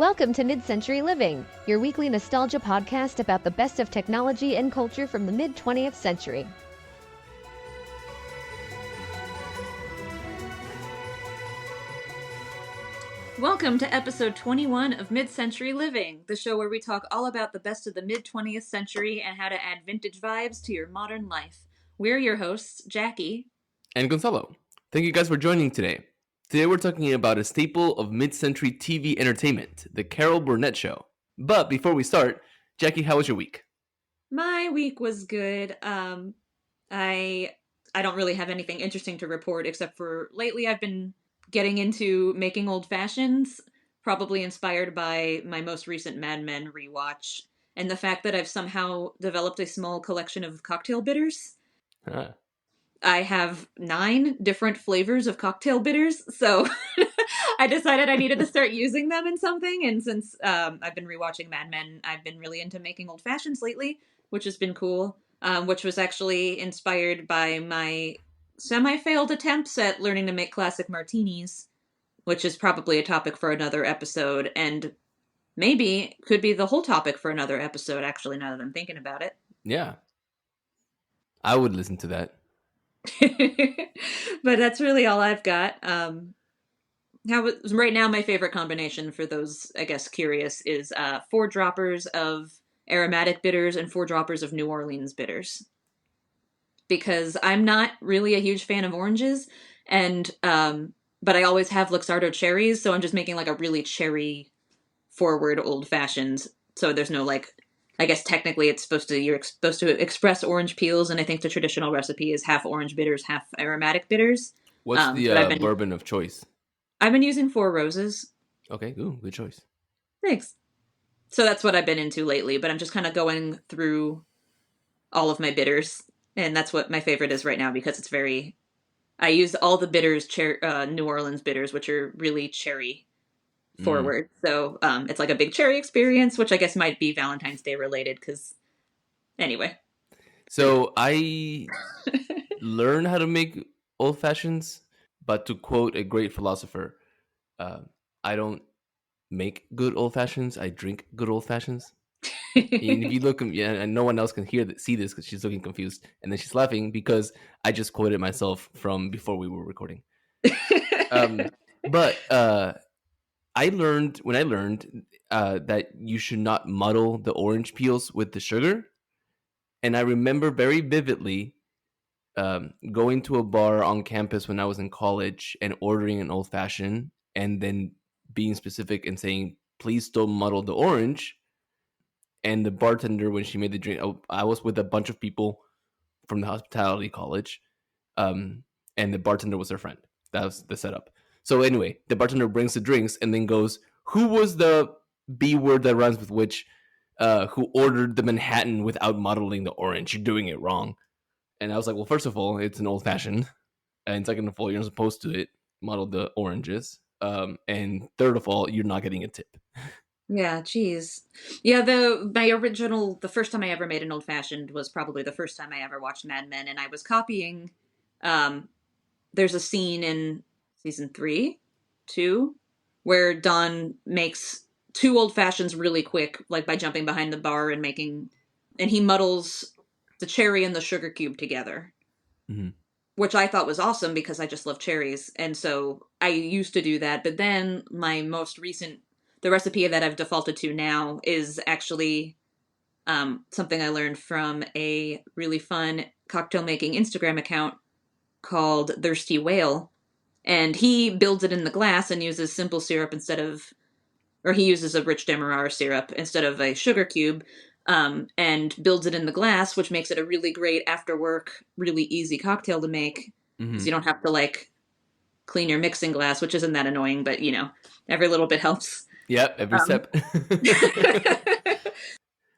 Welcome to Mid-Century Living, your weekly nostalgia podcast about the best of technology and culture from the mid-20th century. Welcome to episode 21 of Mid-Century Living, the show where we talk all about the best of the mid-20th century and how to add vintage vibes to your modern life. We're your hosts, Jackie and Gonzalo. Thank you guys for joining today. Today we're talking about a staple of mid-century TV entertainment, the Carol Burnett Show. But before we start, Jackie, how was your week? My week was good. I don't really have anything interesting to report except for lately I've been getting into making old fashions, probably inspired by my most recent Mad Men rewatch and the fact that I've somehow developed a small collection of cocktail bitters. Huh. I have 9 different flavors of cocktail bitters, so I decided I needed to start using them in something, and since I've been rewatching Mad Men, I've been really into making old fashions lately, which has been cool, which was actually inspired by my semi-failed attempts at learning to make classic martinis, which is probably a topic for another episode, and maybe could be the whole topic for another episode, actually, now that I'm thinking about it. Yeah. I would listen to that. But that's really all I've got. Right now, my favorite combination for those, I guess, curious is 4 droppers of aromatic bitters and 4 droppers of New Orleans bitters. Because I'm not really a huge fan of oranges, and but I always have Luxardo cherries, so I'm just making like a really cherry forward old fashioned. So there's no I guess technically you're supposed to express orange peels, and I think the traditional recipe is half orange bitters, half aromatic bitters. What's the bourbon of choice? I've been using Four Roses. Okay, good choice. Thanks. So that's what I've been into lately, but I'm just kind of going through all of my bitters, and that's what my favorite is right now because it's I use all the bitters, New Orleans bitters, which are really cherry forward. So it's like a big cherry experience, which I guess might be Valentine's Day related because anyway. So I learned how to make old fashions, but to quote a great philosopher, I don't make good old fashions, I drink good old fashions. And if you look, and no one else can see this because she's looking confused, and then she's laughing because I just quoted myself from before we were recording. But I learned that you should not muddle the orange peels with the sugar. And I remember very vividly going to a bar on campus when I was in college and ordering an old fashioned and then being specific and saying, please don't muddle the orange. And the bartender, when she made the drink, I was with a bunch of people from the hospitality college, and the bartender was her friend. That was the setup. So anyway, the bartender brings the drinks and then goes, who was the B word that rhymes with which, who ordered the Manhattan without muddling the orange? You're doing it wrong. And I was like, well, first of all, it's an old fashioned. And second of all, you're not supposed to muddle the oranges. And third of all, you're not getting a tip. Yeah, geez. Yeah, the first time I ever made an old fashioned was probably the first time I ever watched Mad Men, and I was copying, there's a scene in season 3, where Don makes 2 old fashions really quick, like by jumping behind the bar and he muddles the cherry and the sugar cube together. Mm-hmm. Which I thought was awesome because I just love cherries. And so I used to do that. But then the recipe that I've defaulted to now is actually something I learned from a really fun cocktail making Instagram account called Thirsty Whale. And he builds it in the glass and uses simple syrup he uses a rich demerara syrup instead of a sugar cube, and builds it in the glass, which makes it a really great after work, really easy cocktail to make because you don't have to clean your mixing glass, which isn't that annoying, but every little bit helps. Yep, every step.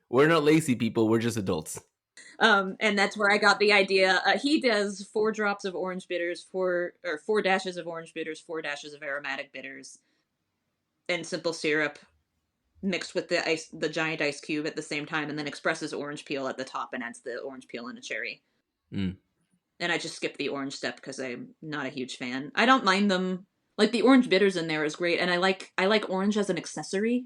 We're not lazy people, we're just adults. And that's where I got the idea. He does 4 drops of orange bitters, 4 dashes of orange bitters, 4 dashes of aromatic bitters, and simple syrup mixed with the giant ice cube at the same time, and then expresses orange peel at the top and adds the orange peel and a cherry. And I just skipped the orange step because I'm not a huge fan. I don't mind them. The orange bitters in there is great, and I like orange as an accessory.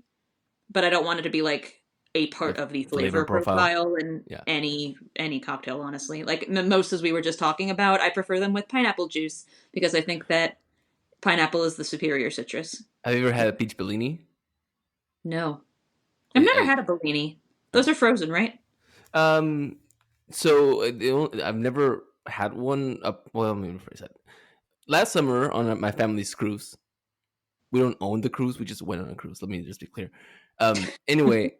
but I don't want it to be like a part The of the flavor flavor profile. profile in Yeah. any cocktail, honestly. Like mimosas we were just talking about, I prefer them with pineapple juice because I think that pineapple is the superior citrus. Have you ever had a peach Bellini? No. I've never I had a Bellini. Those oh. are frozen, right? Um. So I've never had one. Well, let me rephrase that. Last summer on my family's cruise, we don't own the cruise. We just went on a cruise. Let me just be clear. Anyway,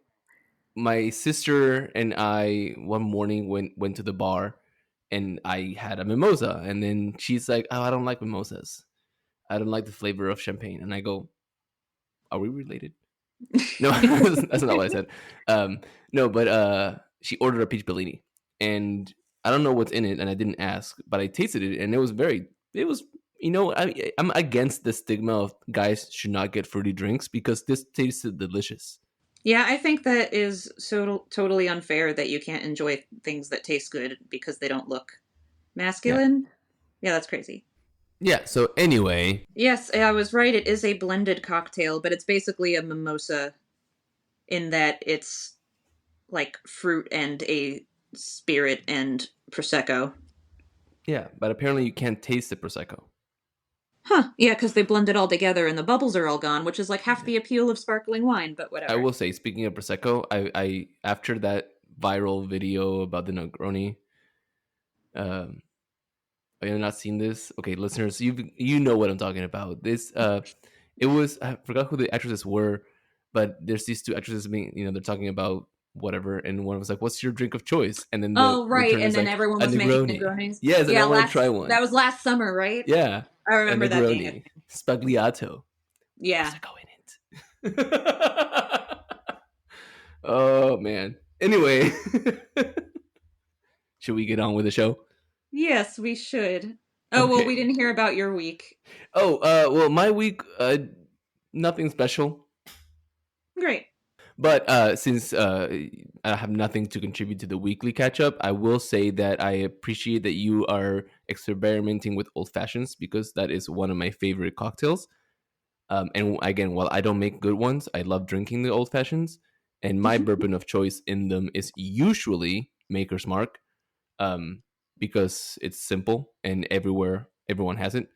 my sister and I one morning went to the bar, and I had a mimosa, and then she's like, "Oh, I don't like mimosas. I don't like the flavor of champagne." And I go, "Are we related?" No, that's not what I said. Um, no, but she ordered a peach Bellini, and I don't know what's in it, and I didn't ask, but I tasted it, and it was it was, I'm against the stigma of guys should not get fruity drinks because this tasted delicious. Yeah, I think that is so totally unfair that you can't enjoy things that taste good because they don't look Yeah, masculine. Yeah, that's crazy. yeah. So anyway, Yes, I was right. It is a blended cocktail, but it's basically a mimosa in that it's like fruit and a spirit and prosecco. yeah, but apparently you can't taste the prosecco. Huh. Yeah, because they blend it all together and the bubbles are all gone, which is like half Yeah. the appeal of sparkling wine, but I whatever. will say, speaking of prosecco, I after that viral video about the Negroni, um, have you not seen this? Okay, listeners, you know what I'm talking about. This it was, I forgot who the actresses were, but there's these two actresses being, they're talking about whatever, and one was like, "What's your drink of choice?" And then the Oh, right. return And is then like everyone a was making Negroni. Negronis. Yes, and I Yeah, want to try one. that was last summer, right? Yeah, I a remember that being a Negroni thing. Spagliato. Yeah. Prosecco in it. Oh man. Anyway, should we get on with the show? Yes, we should. Oh, well, we Okay. didn't hear about your week. Oh, well, my week, nothing special. Great. But since I have nothing to contribute to the weekly catch up, I will say that I appreciate that you are experimenting with old fashions because that is one of my favorite cocktails. And again, while I don't make good ones, I love drinking the old fashions. And my bourbon of choice in them is usually Maker's Mark, um, because it's simple and everyone has it.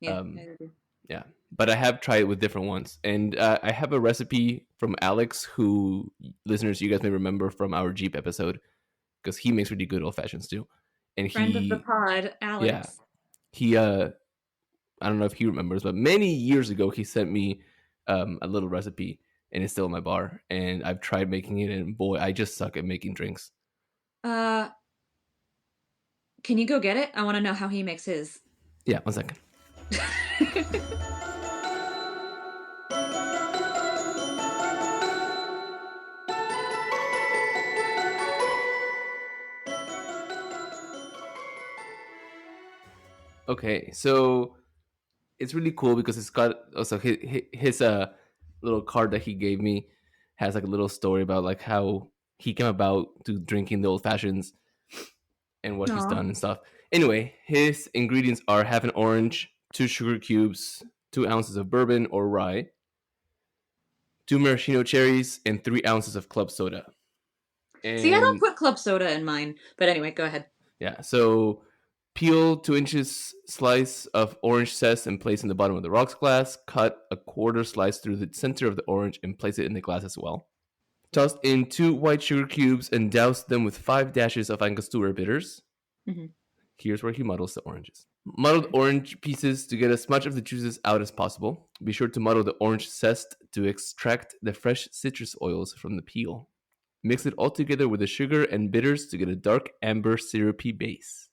Yeah, I Um, agree. yeah, but I have tried it with different ones, and I have a recipe from Alex, who, listeners, you guys may remember from our Jeep episode, because he makes really good old fashions too. And Friend of the he, pod, yeah, Alex. he, I don't know if he remembers, but many years ago he sent me a little recipe, and it's still in my bar. And I've tried making it, and boy, I just suck at making drinks. Uh, can you go get it? I want to know how he makes his. Yeah, 1 second. Okay, so it's really cool because it's got also his little card that he gave me has like a little story about like how he came about to drinking the old fashions and what he's Aw. done and stuff. Anyway, his ingredients are half an orange, 2 sugar cubes, 2 ounces of bourbon or rye, 2 maraschino cherries, and 3 ounces of club soda. See, I don't And put club soda in mine. But anyway, go ahead. yeah, so peel 2 inches slice of orange zest and place in the bottom of the rocks glass. Cut a quarter slice through the center of the orange and place it in the glass as well. Toss in 2 white sugar cubes and douse them with 5 dashes of Angostura bitters. Hmm. Here's where he muddles the oranges. Muddle the orange pieces to get as much of the juices out as possible. Be sure to muddle the orange zest to extract the fresh citrus oils from the peel. Mix it all together with the sugar and bitters to get a dark amber syrupy base.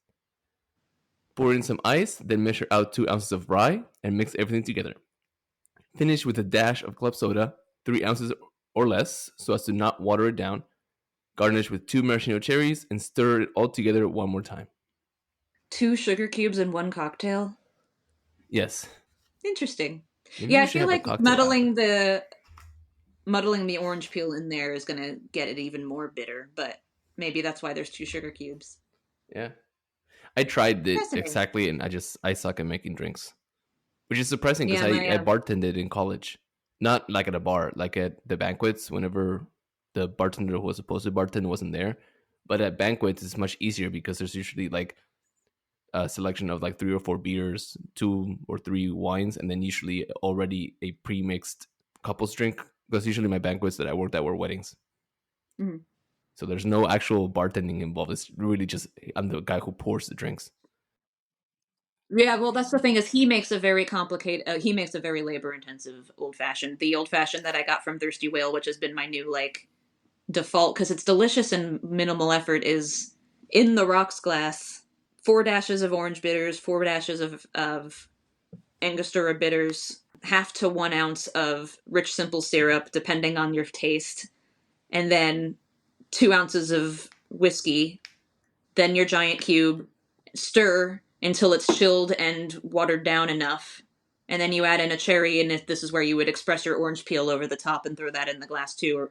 Pour in some ice, then measure out 2 ounces of rye and mix everything together. Finish with a dash of club soda, 3 ounces or less, so as to not water it down. Garnish with 2 maraschino cherries and stir it all together one more time. 2 sugar cubes in one cocktail. Yes. Interesting. Maybe Yeah, we I should feel have a like cocktail app. muddling the orange peel in there is gonna get it even more bitter, but maybe that's why there's 2 sugar cubes. Yeah. I tried it Fascinating. exactly, and I suck at making drinks, which is surprising because Yeah, I my bartended in college. Not like at a bar, like at the banquets, whenever the bartender who was supposed to bartend wasn't there. But at banquets, it's much easier because there's usually like a selection of like 3 or 4 beers, 2 or 3 wines, and then usually already a pre-mixed couples drink. Because usually my banquets that I worked at were weddings. Mhm. So there's no actual bartending involved. It's really just I'm the guy who pours the drinks. Yeah, well, that's the thing is he makes a very complicated, he makes a very labor-intensive old fashioned. The old fashioned that I got from Thirsty Whale, which has been my new like default because it's delicious and minimal effort, is in the rocks glass, 4 dashes of orange bitters, 4 dashes of Angostura bitters, half to 1 ounce of rich simple syrup, depending on your taste, and then 2 ounces of whiskey, then your giant cube, stir until it's chilled and watered down enough. And then you add in a cherry, and if this is where you would express your orange peel over the top and throw that in the glass too. Or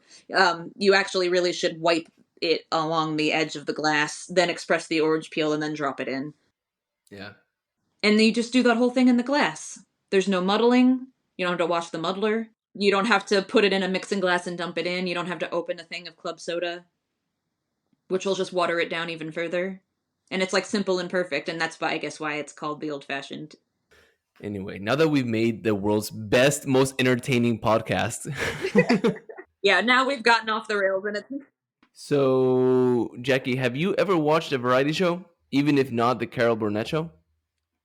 you actually really should wipe it along the edge of the glass, then express the orange peel, and then drop it in. Yeah. And you just do that whole thing in the glass. There's no muddling. You don't have to wash the muddler. You don't have to put it in a mixing glass and dump it in. You don't have to open a thing of club soda, which will just water it down even further. And it's like simple and perfect, and that's why I guess why it's called the old fashioned. Anyway, now that we've made the world's best, most entertaining podcast. Yeah, now we've gotten off the rails, and it's. So, Jackie, have you ever watched a variety show? Even if not the Carol Burnett Show?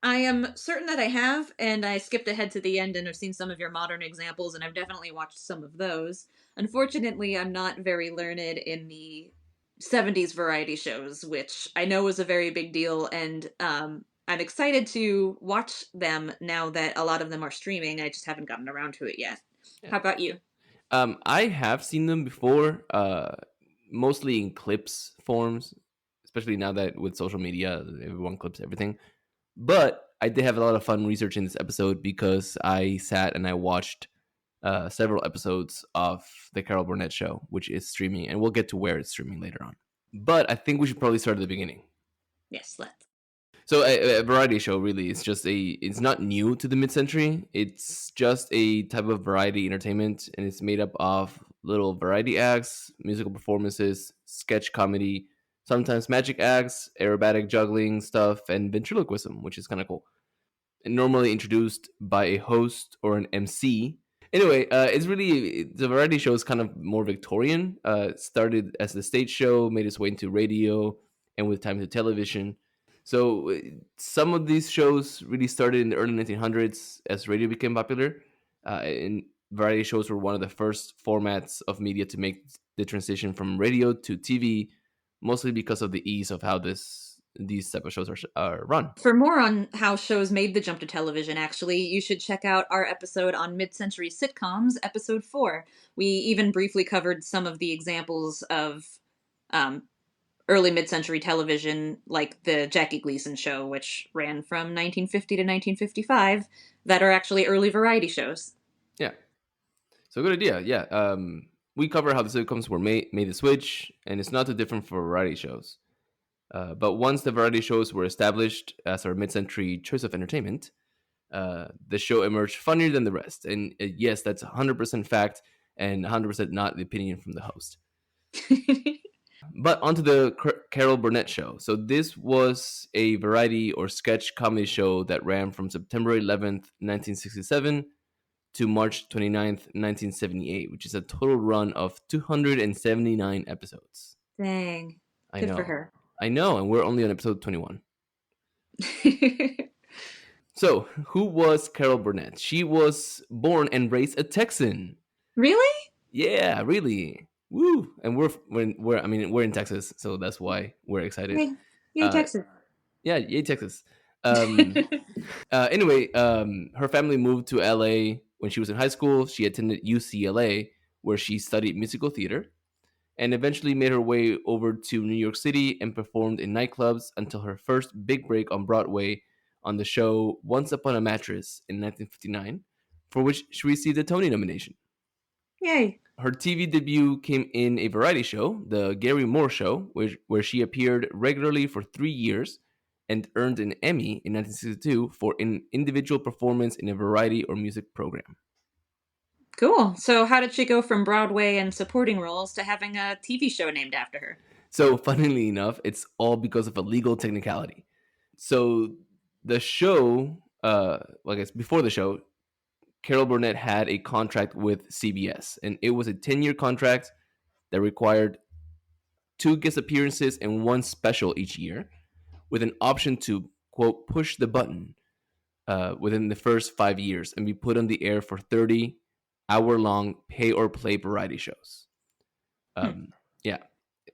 I am certain that I have, and I skipped ahead to the end and have seen some of your modern examples, and I've definitely watched some of those. Unfortunately, I'm not very learned in the 70s variety shows, which I know was a very big deal, and I'm excited to watch them now that a lot of them are streaming. I just haven't gotten around to it yet. Yeah. How about you? I have seen them before, mostly in clips forms, especially now that with social media, everyone clips everything. But I did have a lot of fun researching this episode because I sat and I watched several episodes of the Carol Burnett Show, which is streaming, and we'll get to where it's streaming later on. But I think we should probably start at the beginning. Yes, let's. So a variety show really is just it's not new to the mid-century. It's just a type of variety entertainment, and it's made up of little variety acts, musical performances, sketch comedy, sometimes magic acts, aerobatic juggling stuff, and ventriloquism, which is kind of cool. And normally introduced by a host or an MC. Anyway, the variety show is kind of more Victorian. It started as a stage show, made its way into radio, and with time to television. So some of these shows really started in the early 1900s as radio became popular. And variety shows were one of the first formats of media to make the transition from radio to TV, mostly because of the ease of how these type of shows are run. For more on how shows made the jump to television, actually, you should check out our episode on mid-century sitcoms, episode 4. We even briefly covered some of the examples of early mid-century television, like the Jackie Gleason show, which ran from 1950 to 1955, that are actually early variety shows. Yeah. So good idea. Yeah. We cover how the sitcoms were made the switch, and it's not too different for variety shows. But once the variety shows were established as our mid-century choice of entertainment, the show emerged funnier than the rest. And yes, that's 100% fact and 100% not the opinion from the host. But onto the Carol Burnett Show. So this was a variety or sketch comedy show that ran from September 11th, 1967 to March 29th, 1978, which is a total run of 279 episodes. Dang. I Good know. for her. I know, and we're only on episode 21. So, who was Carol Burnett? She was born and raised a Texan. Really? Yeah, really. Woo! And we're in Texas, so that's why we're excited. Yay, Texas. Yeah, yay Texas. Anyway, her family moved to LA when she was in high school. She attended UCLA, where she studied musical theater, and eventually made her way over to New York City and performed in nightclubs until her first big break on Broadway on the show Once Upon a Mattress in 1959, for which she received a Tony nomination. Yay. Her TV debut came in a variety show, The Gary Moore Show, where she appeared regularly for 3 years and earned an Emmy in 1962 for an individual performance in a variety or music program. Cool. So how did she go from Broadway and supporting roles to having a TV show named after her? So, funnily enough, it's all because of a legal technicality. So, the show, well, I guess before the show, Carol Burnett had a contract with CBS, and it was a 10-year contract that required 2 guest appearances and 1 special each year, with an option to, quote, push the button within the first 5 years and be put on the air for 30-hour-long pay-or-play variety shows. Yeah.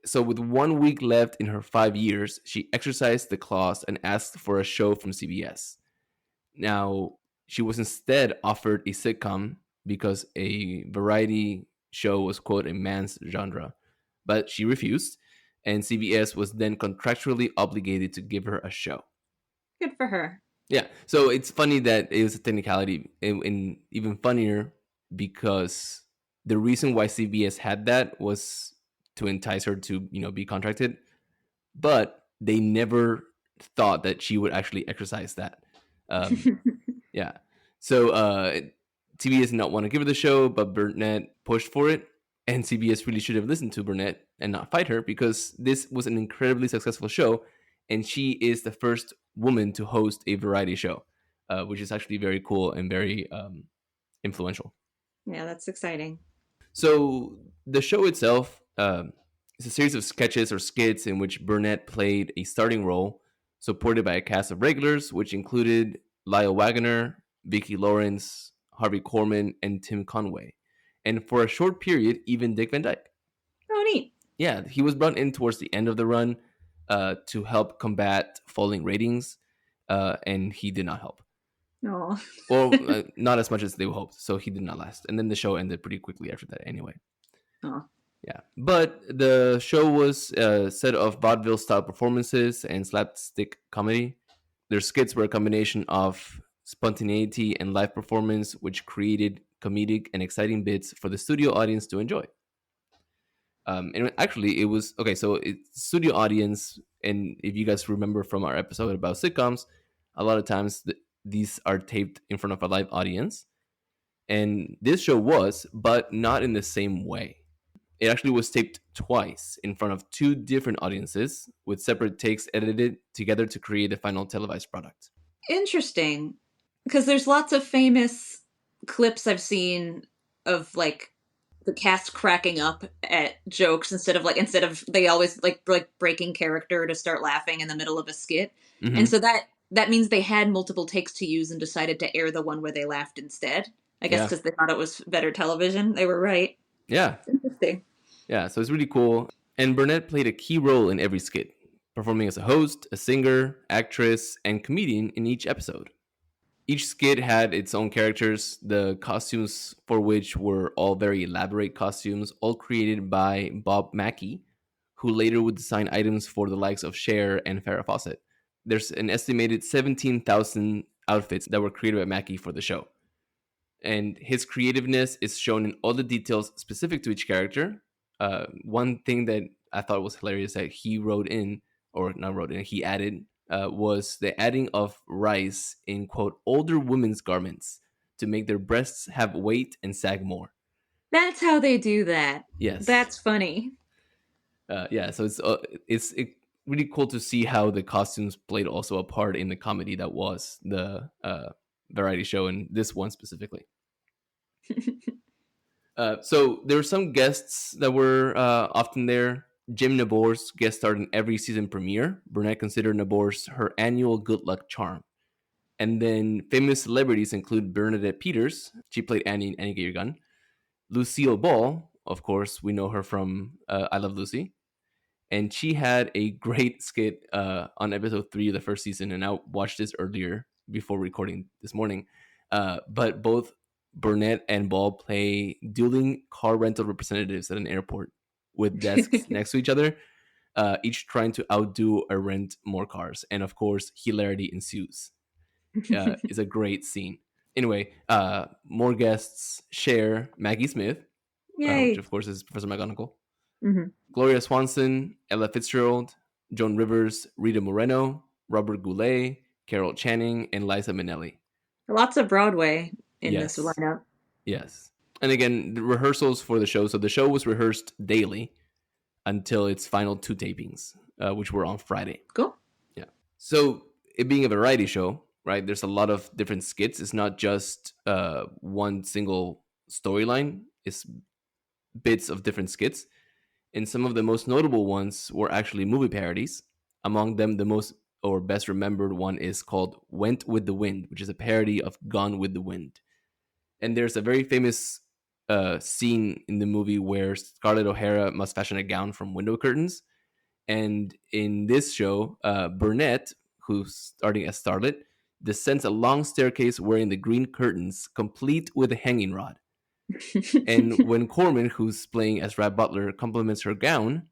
So, with 1 week left in her 5 years, she exercised the clause and asked for a show from CBS. Now, she was instead offered a sitcom because a variety show was, quote, a man's genre, but she refused, and CBS was then contractually obligated to give her a show. Good for her. Yeah, so it's funny that it was a technicality, and even funnier because the reason why CBS had that was to entice her to, be contracted, but they never thought that she would actually exercise that. Yeah. So CBS did not want to give her the show, but Burnett pushed for it. And CBS really should have listened to Burnett and not fight her, because this was an incredibly successful show. And she is the first woman to host a variety show, which is actually very cool and very influential. Yeah, that's exciting. So the show itself is a series of sketches or skits in which Burnett played a starting role, supported by a cast of regulars, which included Lyle Waggoner, Vicki Lawrence, Harvey Korman, and Tim Conway. And for a short period, even Dick Van Dyke. Oh, neat. Yeah, he was brought in towards the end of the run to help combat falling ratings, and he did not help. No. Well, not as much as they hoped, so he did not last. And then the show ended pretty quickly after that anyway. Oh. Yeah, but the show was a set of vaudeville-style performances and slapstick comedy. Their skits were a combination of spontaneity and live performance, which created comedic and exciting bits for the studio audience to enjoy. And actually, it was okay. So, it's studio audience, and if you guys remember from our episode about sitcoms, a lot of times these are taped in front of a live audience, and this show was, but not in the same way. It actually was taped twice in front of 2 different audiences, with separate takes edited together to create a final televised product. Interesting. Because there's lots of famous clips I've seen of like the cast cracking up at jokes instead of they always like breaking character to start laughing in the middle of a skit. Mm-hmm. And so that means they had multiple takes to use and decided to air the one where they laughed instead. I guess because they thought it was better television. They were right. Yeah. Interesting. Yeah, so it's really cool. And Burnett played a key role in every skit, performing as a host, a singer, actress, and comedian in each episode. Each skit had its own characters, the costumes for which were all very elaborate costumes, all created by Bob Mackie, who later would design items for the likes of Cher and Farrah Fawcett. There's an estimated 17,000 outfits that were created by Mackie for the show. And his creativeness is shown in all the details specific to each character. One thing that I thought was hilarious that he he added was the adding of rice in, quote, older women's garments to make their breasts have weight and sag more. That's how they do that. Yes. That's funny. Yeah, so it's really cool to see how the costumes played also a part in the comedy that was the variety show, and this one specifically. So there were some guests that were often there. Jim Nabour's guest starred in every season premiere. Burnett considered Nabour's her annual good luck charm. And then famous celebrities include Bernadette Peters. She played Annie in Annie Get Your Gun. Lucille Ball, of course, we know her from I Love Lucy. And she had a great skit on episode 3 of the first season. And I watched this earlier before recording this morning. But both Burnett and Ball play dueling car rental representatives at an airport with desks next to each other, each trying to outdo or rent more cars. And of course, hilarity ensues. It's a great scene. Anyway, more guests share Maggie Smith, which of course is Professor McGonagall, Gloria Swanson, Ella Fitzgerald, Joan Rivers, Rita Moreno, Robert Goulet, Carol Channing, and Liza Minnelli. Lots of Broadway in this lineup. Yes. And again, the rehearsals for the show. So the show was rehearsed daily until its final 2 tapings, which were on Friday. Cool. Yeah. So it being a variety show, right? There's a lot of different skits. It's not just one single storyline. It's bits of different skits. And some of the most notable ones were actually movie parodies. Among them, the most or best remembered one is called Went with the Wind, which is a parody of Gone with the Wind. And there's a very famous scene in the movie where Scarlett O'Hara must fashion a gown from window curtains. And in this show, Burnett, who's starting as Starlet, descends a long staircase wearing the green curtains, complete with a hanging rod. And when Corman, who's playing as Rat Butler, compliments her gown,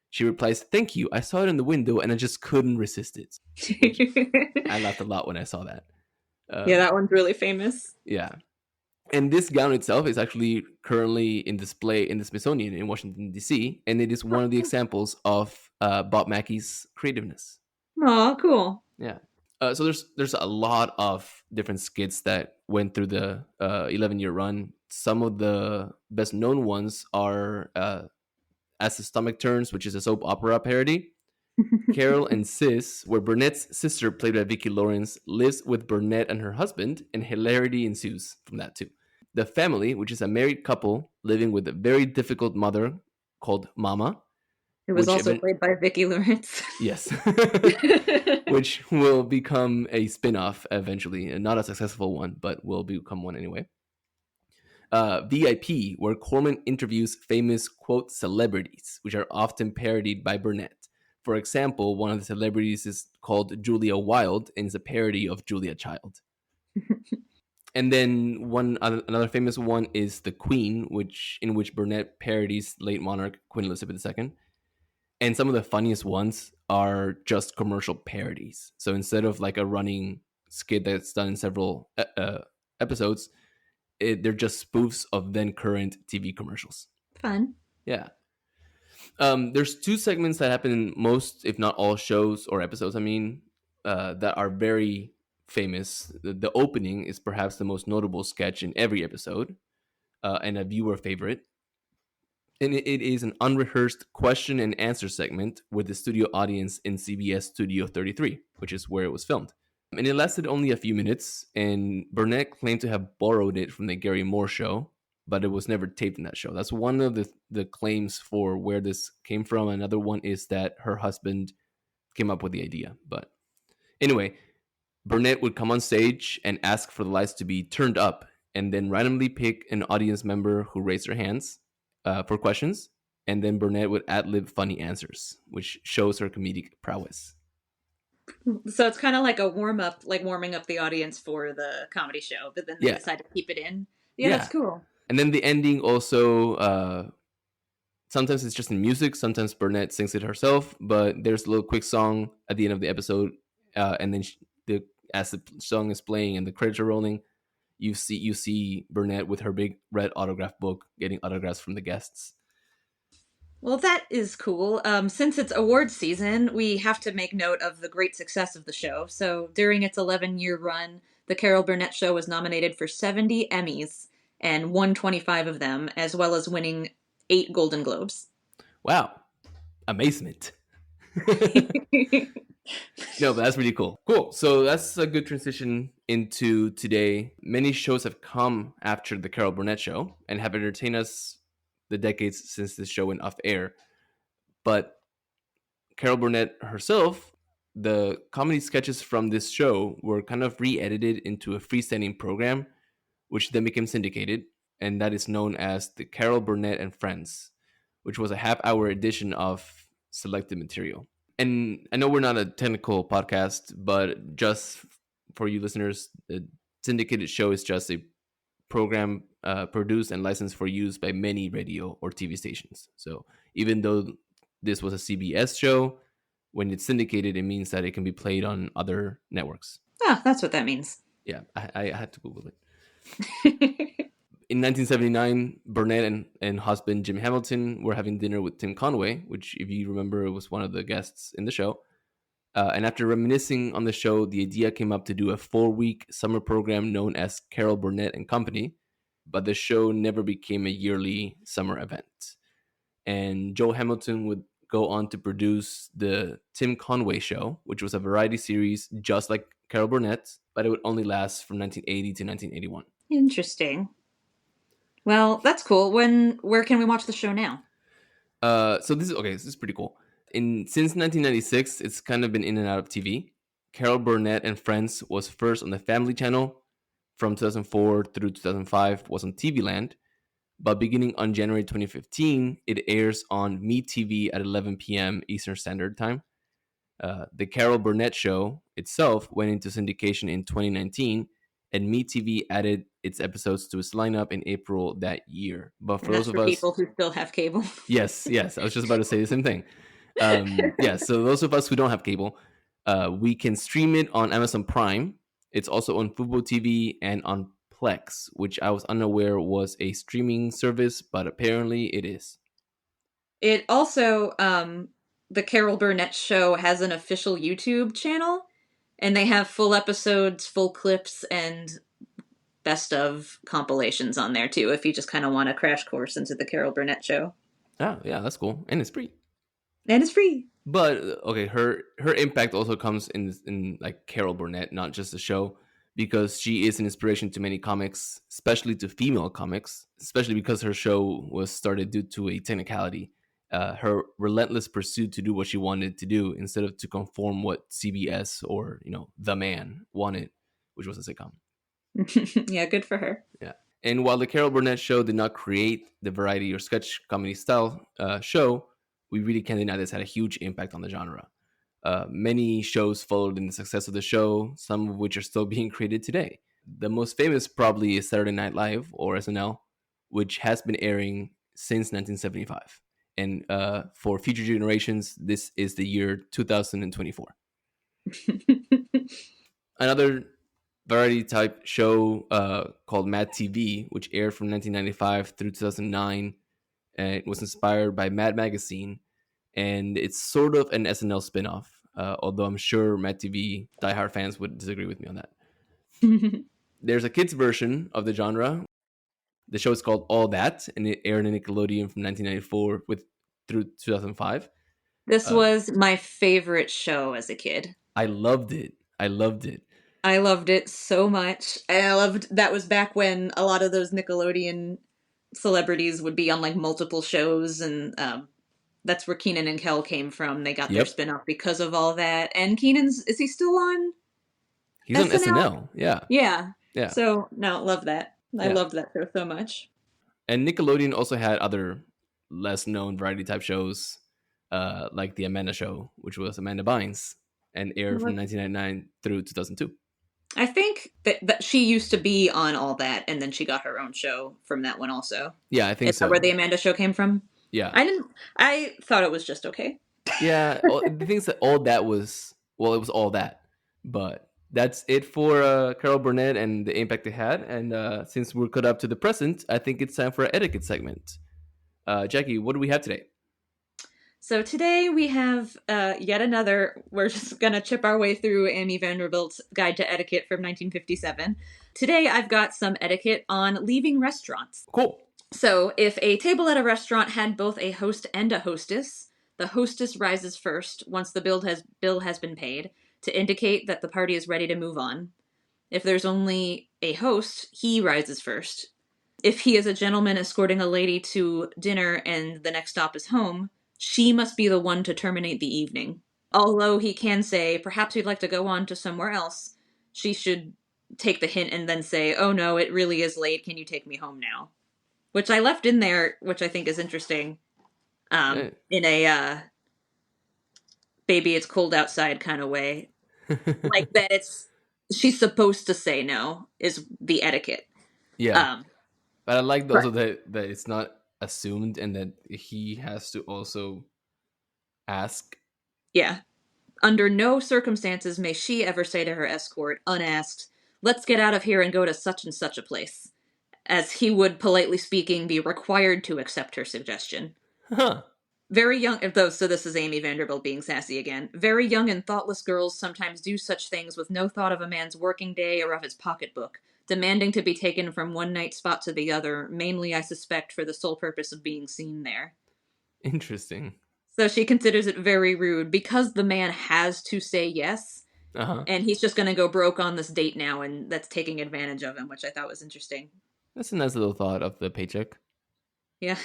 she replies, "Thank you. I saw it in the window and I just couldn't resist it." I laughed a lot when I saw that. Yeah, that one's really famous. Yeah. And this gown itself is actually currently in display in the Smithsonian in Washington, D.C., and it is one of the examples of Bob Mackey's creativeness. Oh, cool. Yeah. So there's a lot of different skits that went through the 11-year run. Some of the best known ones are As the Stomach Turns, which is a soap opera parody. Carol and Sis, where Burnett's sister, played by Vicki Lawrence, lives with Burnett and her husband, and hilarity ensues from that too. The Family, which is a married couple living with a very difficult mother called Mama. It was also played by Vicki Lawrence. Yes. Which will become a spin-off eventually. And not a successful one, but will become one anyway. VIP, where Corman interviews famous, quote, celebrities, which are often parodied by Burnett. For example, one of the celebrities is called Julia Wilde and is a parody of Julia Child. And then another famous one is The Queen, in which Burnett parodies late monarch Queen Elizabeth II. And some of the funniest ones are just commercial parodies. So instead of like a running skit that's done in several episodes, they're just spoofs of then current TV commercials. Fun. Yeah. There's 2 segments that happen in most, if not all, shows or episodes, that are very famous. The opening is perhaps the most notable sketch in every episode, and a viewer favorite. And it is an unrehearsed question and answer segment with the studio audience in CBS Studio 33, which is where it was filmed. And it lasted only a few minutes, and Burnett claimed to have borrowed it from the Gary Moore show, but it was never taped in that show. That's one of the claims for where this came from. Another one is that her husband came up with the idea. But anyway, Burnett would come on stage and ask for the lights to be turned up, and then randomly pick an audience member who raised their hands for questions, and then Burnett would ad-lib funny answers, which shows her comedic prowess. So it's kind of like a warm-up, like warming up the audience for the comedy show, but then they decide to keep it in. Yeah, that's cool. And then the ending also, sometimes it's just in music, sometimes Burnett sings it herself, but there's a little quick song at the end of the episode, and then as the song is playing and the credits are rolling, you see Burnett with her big red autograph book getting autographs from the guests. Well, that is cool. Since it's awards season, we have to make note of the great success of the show. So during its 11-year run, the Carol Burnett Show was nominated for 70 Emmys and won 25 of them, as well as winning 8 Golden Globes. Wow. Amazement. No, but that's really cool. Cool. So that's a good transition into today. Many shows have come after the Carol Burnett Show and have entertained us the decades since this show went off air. But Carol Burnett herself, the comedy sketches from this show were kind of re-edited into a freestanding program, which then became syndicated, and that is known as the Carol Burnett and Friends, which was a half-hour edition of selected material. And I know we're not a technical podcast, but just for you listeners, the syndicated show is just a program produced and licensed for use by many radio or TV stations. So even though this was a CBS show, when it's syndicated, it means that it can be played on other networks. Ah, that's what that means. Yeah, I had to Google it. In 1979, Burnett and husband Jim Hamilton were having dinner with Tim Conway, which, if you remember, was one of the guests in the show. And after reminiscing on the show, the idea came up to do a 4-week summer program known as Carol Burnett and Company, but the show never became a yearly summer event. And Joe Hamilton would go on to produce the Tim Conway Show, which was a variety series just like Carol Burnett, but it would only last from 1980 to 1981. Interesting. Well, that's cool. Where can we watch the show now? So this is pretty cool. Since 1996, it's kind of been in and out of TV. Carol Burnett and Friends was first on the Family Channel. From 2004 through 2005 was on TV Land. But beginning on January 2015, it airs on MeTV at 11 p.m. Eastern Standard Time. The Carol Burnett Show itself went into syndication in 2019, and MeTV added its episodes to its lineup in April that year. But for those of us, people who still have cable, yes, I was just about to say the same thing. So those of us who don't have cable, we can stream it on Amazon Prime. It's also on Fubo TV and on Plex, which I was unaware was a streaming service, but apparently it is. It also, the Carol Burnett Show has an official YouTube channel, and they have full episodes, full clips, and best of compilations on there too, if you just kind of want a crash course into the Carol Burnett Show. Oh, yeah, that's cool. And it's free. But okay, her impact also comes in like Carol Burnett, not just the show, because she is an inspiration to many comics, especially to female comics, especially because her show was started due to a technicality. Her relentless pursuit to do what she wanted to do instead of to conform what CBS or The Man wanted, which was a sitcom. Yeah, good for her. Yeah. And while the Carol Burnett Show did not create the variety or sketch comedy style show, we really can't deny this had a huge impact on the genre. Many shows followed in the success of the show, some of which are still being created today. The most famous probably is Saturday Night Live, or SNL, which has been airing since 1975. And for future generations, this is the year 2024. Another variety type show called Mad TV, which aired from 1995 through 2009. And it was inspired by Mad Magazine, and it's sort of an SNL spinoff, although I'm sure Mad TV diehard fans would disagree with me on that. There's a kids version of the genre. The show is called All That, and it aired on Nickelodeon from 1994 through 2005. This was my favorite show as a kid. I loved it. I loved it so much. That was back when a lot of those Nickelodeon celebrities would be on like multiple shows, and that's where Keenan and Kel came from. They got their spin-off because of All That. And is he still on? He's on SNL. Yeah. So no, love that. I loved that show so much. And Nickelodeon also had other less known variety type shows, like The Amanda Show, which was Amanda Bynes, and aired from 1999 through 2002. I think that she used to be on All That, and then she got her own show from that one also. Yeah, I think Is that where the Amanda Show came from? Yeah. I thought it was just okay. Yeah, the things that All That was, well, it was All That. But that's it for Carol Burnett and the impact it had. And since we're caught up to the present, I think it's time for our etiquette segment. Jackie, what do we have today? So today we have yet another, we're just going to chip our way through Amy Vanderbilt's Guide to Etiquette from 1957. Today I've got some etiquette on leaving restaurants. Cool. So if a table at a restaurant had both a host and a hostess, the hostess rises first once the bill has been paid to indicate that the party is ready to move on. If there's only a host, he rises first. If he is a gentleman escorting a lady to dinner and the next stop is home, she must be the one to terminate the evening. Although he can say, perhaps we'd like to go on to somewhere else, she should take the hint and then say, oh no, it really is late, can you take me home now? Which I left in there, which I think is interesting, in a baby it's cold outside kind of way. Like that she's supposed to say no, is the etiquette. Yeah. But I like also that it's not assumed and that he has to also ask. Yeah. Under no circumstances may she ever say to her escort, unasked, let's get out of here and go to such and such a place, as he would, politely speaking, be required to accept her suggestion. Huh. Very young, so this is Amy Vanderbilt being sassy again. Very young and thoughtless girls sometimes do such things with no thought of a man's working day or of his pocketbook. demanding to be taken from one night spot to the other, mainly, I suspect, for the sole purpose of being seen there. Interesting. So she considers it very rude because the man has to say yes, Uh-huh. and he's just going to go broke on this date now, and that's taking advantage of him, which I thought was interesting. That's a nice little thought of the paycheck. Yeah.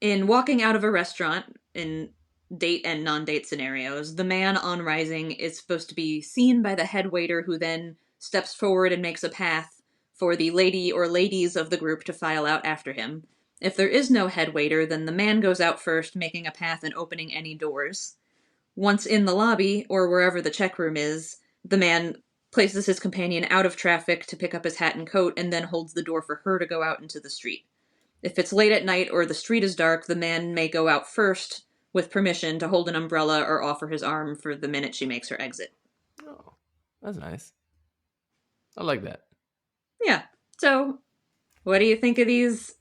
In walking out of a restaurant, in date and non-date scenarios, the man on rising is supposed to be seen by the head waiter, who then steps forward and makes a path for the lady or ladies of the group to file out after him. If there is no head waiter, then the man goes out first, making a path and opening any doors. Once in the lobby, or wherever the check room is, the man places his companion out of traffic to pick up his hat and coat, and then holds the door for her to go out into the street. If it's late at night or the street is dark, the man may go out first, with permission to hold an umbrella or offer his arm for the minute she makes her exit. Oh, that's nice. I like that. Yeah. So, what do you think of these?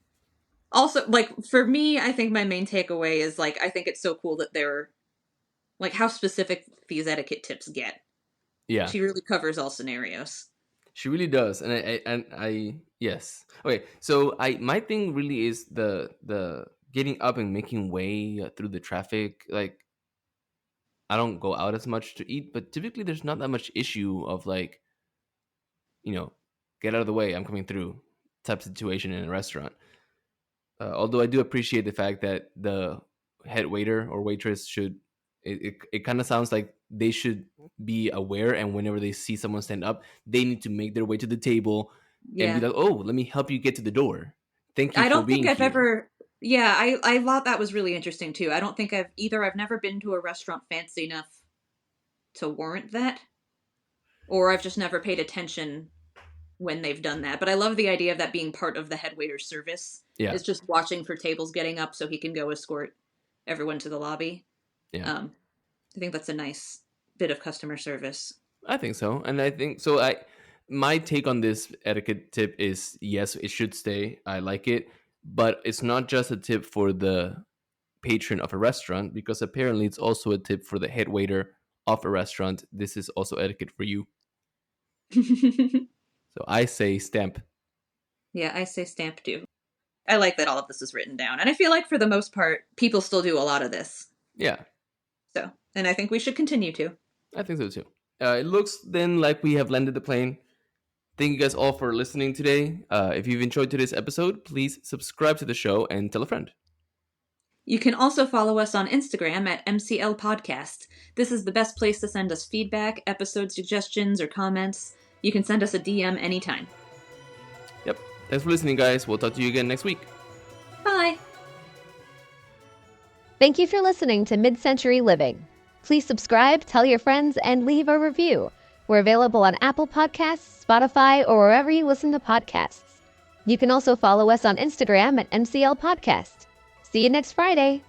Also, like, for me, I think my main takeaway is, like, I think it's so cool that they're, like, how specific these etiquette tips get. Yeah. She really covers all scenarios. She really does, and I yes. Okay, so my thing really is the getting up and making way through the traffic. Like, I don't go out as much to eat, but typically there's not that much issue of, like, get out of the way, I'm coming through type situation in a restaurant. Although I do appreciate the fact that the head waiter or waitress should, it kind of sounds like they should be aware, and whenever they see someone stand up, they need to make their way to the table and be like, oh, let me help you get to the door. Thank you I for don't being think I've here. ever. Yeah, I thought that was really interesting too. I don't think I've never been to a restaurant fancy enough to warrant that, or I've just never paid attention when they've done that. But I love the idea of that being part of the head waiter's service. Yeah. Is just watching for tables getting up so he can go escort everyone to the lobby. Yeah. I think that's a nice bit of customer service. I think so. And I think so. My take on this etiquette tip is, yes, it should stay. I like it, but it's not just a tip for the patron of a restaurant, because apparently it's also a tip for the head waiter of a restaurant. This is also etiquette for you. So I say stamp. Yeah, I say stamp too. I like that all of this is written down. And I feel like for the most part, people still do a lot of this. Yeah. So, and I think we should continue to. I think so too. It looks then like we have landed the plane. Thank you guys all for listening today. If you've enjoyed today's episode, please subscribe to the show and tell a friend. You can also follow us on Instagram at MCL Podcast. This is the best place to send us feedback, episode suggestions, or comments. You can send us a DM anytime. Yep. Thanks for listening, guys. We'll talk to you again next week. Bye! Thank you for listening to Mid-Century Living. Please subscribe, tell your friends, and leave a review. We're available on Apple Podcasts, Spotify, or wherever you listen to podcasts. You can also follow us on Instagram at MCL Podcast. See you next Friday.